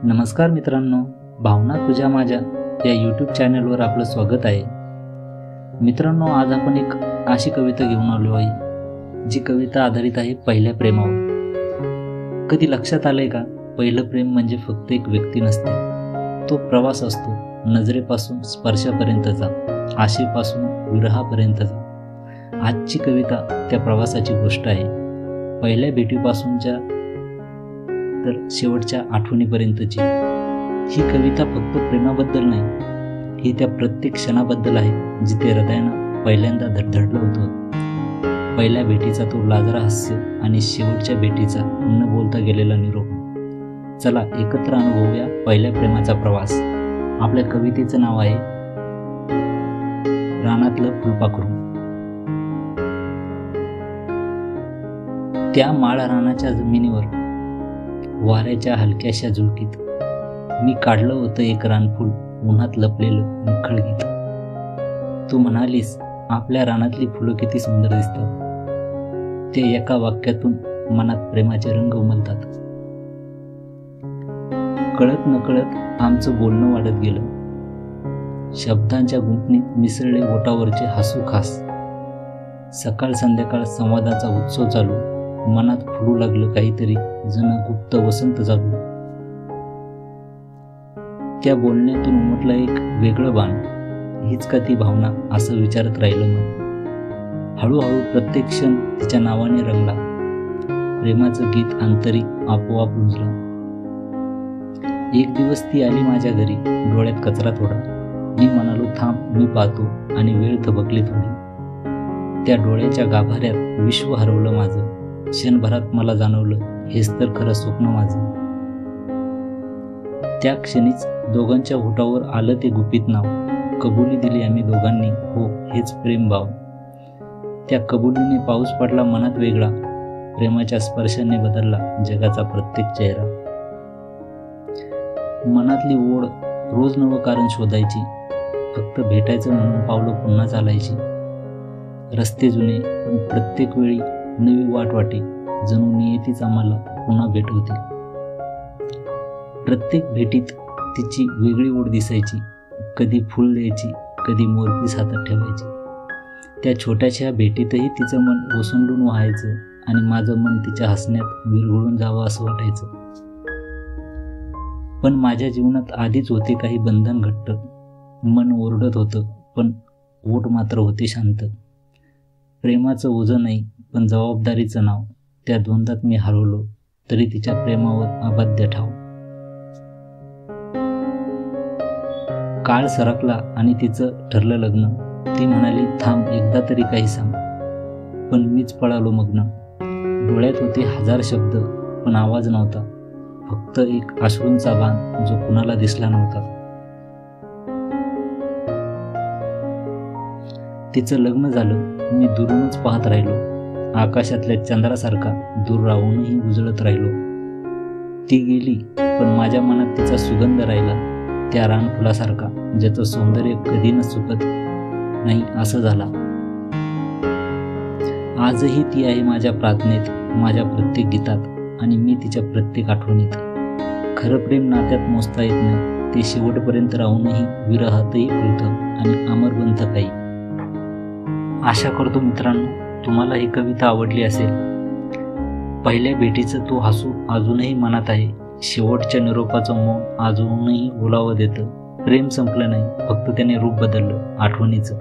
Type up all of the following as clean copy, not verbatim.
नमस्कार मित्रांनो, भावना तुझ्या माझ्या या यूट्यूब चॅनलवर आपलं स्वागत आहे. मित्रांनो, आज आपण एक अशी कविता घेऊन आलो आहे जी कविता आधारित आहे पहिल्या प्रेमावर. कधी लक्षात आलंय का, पहिलं प्रेम म्हणजे फक्त एक व्यक्ती नसते, तो प्रवास असतो. नजरेपासून स्पर्शापर्यंतचा, आशेपासून विरहापर्यंतचा. आजची कविता त्या प्रवासाची गोष्ट आहे. पहिल्या भेटीपासूनच्या तर शेवटच्या आठवणीपर्यंतची. ही कविता फक्त प्रेमाबद्दल नाही, ही त्या प्रत्येक क्षणाबद्दल आहे जिथे हृदयानं पहिल्यांदा धडधडलं होतं. पहिल्या भेटीचा तो लाजरा हास्य आणि शेवटच्या भेटीचा न बोलता गेलेला निरोप. चला एकत्र अनुभवूया पहिल्या प्रेमाचा प्रवास. आपल्या कवितेचं नाव आहे रानातलं फुलपाखरू. त्या माळ रानाच्या जमिनीवर वाऱ्याच्या हलक्याशा झुळकीत मी काढलं होतं एक रानफूल, उन्हात लपलेलं निखळ गीत. तू म्हणालीस आपल्या रानातली फुलं किती सुंदर दिसतात. ते एका वाक्यातून मनात प्रेमाचे रंग उमलतात. कळत नकळत आमचं बोलणं वाढत गेलं. शब्दांच्या गुंफणीत मिसळले ओठावरचे हसू खास. सकाळ संध्याकाळ संवादाचा उत्सव चालू. मनात फुलू लागलं काहीतरी, जण गुप्त वसंत चालू. त्या बोलण्यातून उमटलं एक वेगळं बाण. हीच का ती भावना, असं विचारत राहिलं मन. हळूहळू प्रत्येक क्षण तिच्या नावाने रंगला. प्रेमाचं गीत आंतरिक आपोआप रुजलं. एक दिवस ती आली माझ्या घरी, डोळ्यात कचरा थोडा. मी म्हणालो थांब, मी पाहतो, आणि वेळ थबकली थोडी. त्या डोळ्याच्या गाभाऱ्यात विश्व हरवलं माझं. क्षणभरात मला जाणवलं, हेच तर खरं स्वप्न माझं. त्या क्षणीच दोघांच्या होठावर आलं ते गुपित नाव. कबुली दिली आम्ही दोघांनी, हो हेच प्रेम भाव. त्या कबुलीने पाऊस पडला मनात वेगळा. प्रेमाच्या स्पर्शाने बदलला जगाचा प्रत्येक चेहरा. मनातली ओढ रोज नवं कारण शोधायची. फक्त भेटायचं म्हणून पावलं पुन्हा चालायची. रस्ते जुने, पण प्रत्येक वेळी नवी वाट वाटे. जणू नियतीच आम्हाला पुन्हा भेट होती. प्रत्येक भेटीत तिची वेगळी ओढ दिसायची. कधी फुल द्यायची, कधी मोरपीस हातात ठेवायची. त्या छोट्याशा भेटीतही तिचं मन ओसंडून व्हायचं आणि माझं मन तिच्या हसण्यात विरघळून जावं असं वाटायचं. पण माझ्या जीवनात आधीच होते काही बंधन घट्ट. मन ओरडत होतं, पण ओठ मात्र होते शांत. प्रेमाचं ओझं नाही, पण जबाबदारीचं नाव. त्या द्वंद्वात मी हरवलो, तरी तिच्या प्रेमावर अबाध्य ठाव. काळ सरकला आणि तिचं ठरलं लग्न. ती म्हणाली थांब, एकदा तरी काही सांग. पण मीच पळालो मग्न. डोळ्यात होते हजार शब्द, पण आवाज नव्हता. फक्त एक अश्रूंचा बाण जो कुणाला दिसला नव्हता. तिचं लग्न झालं. मी दुरूनच पाहत राहिलो. आकाशातल्या चंद्रासारखा दूर राहूनही उजळत राहिलो. ती गेली, पण माझ्या मनात तिचा सुगंध राहिला. त्या रानफुलासारखा, ज्याचं सौंदर्य कधी न चुकत नाही असं झाला. आजही ती आहे माझ्या प्रार्थनेत, माझ्या प्रत्येक गीतात, आणि मी तिच्या प्रत्येक आठवणीत. खरं प्रेम नात्यात मोजता येत नाही. ते शेवटपर्यंत राहूनही विरहातही फुलतं आणि अमर बनतं काही. आशा करतो मित्रांनो, तुम्हाला ही कविता आवडली असेल. पहिल्या भेटीचं तो हसू अजूनही मनात आहे. शेवटच्या निरोपाचं मौन अजूनही बोलावं देतं. प्रेम संपलं नाही, फक्त त्याने रूप बदललं आठवणीचं.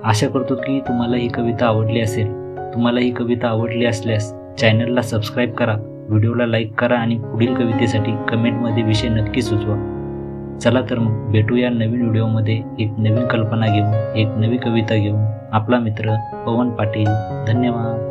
आशा करतो की तुम्हाला ही कविता आवडली असेल. तुम्हाला ही कविता आवडली असल्यास चॅनलला सबस्क्राईब करा, व्हिडिओला लाईक करा आणि पुढील कवितेसाठी कमेंटमध्ये विषय नक्की सुचवा. चला तर मग भेटूया नवीन व्हिडिओमध्ये एक नवीन कल्पना घेऊन, एक नवी कविता घेऊन. आपला मित्र पवन पाटील. धन्यवाद.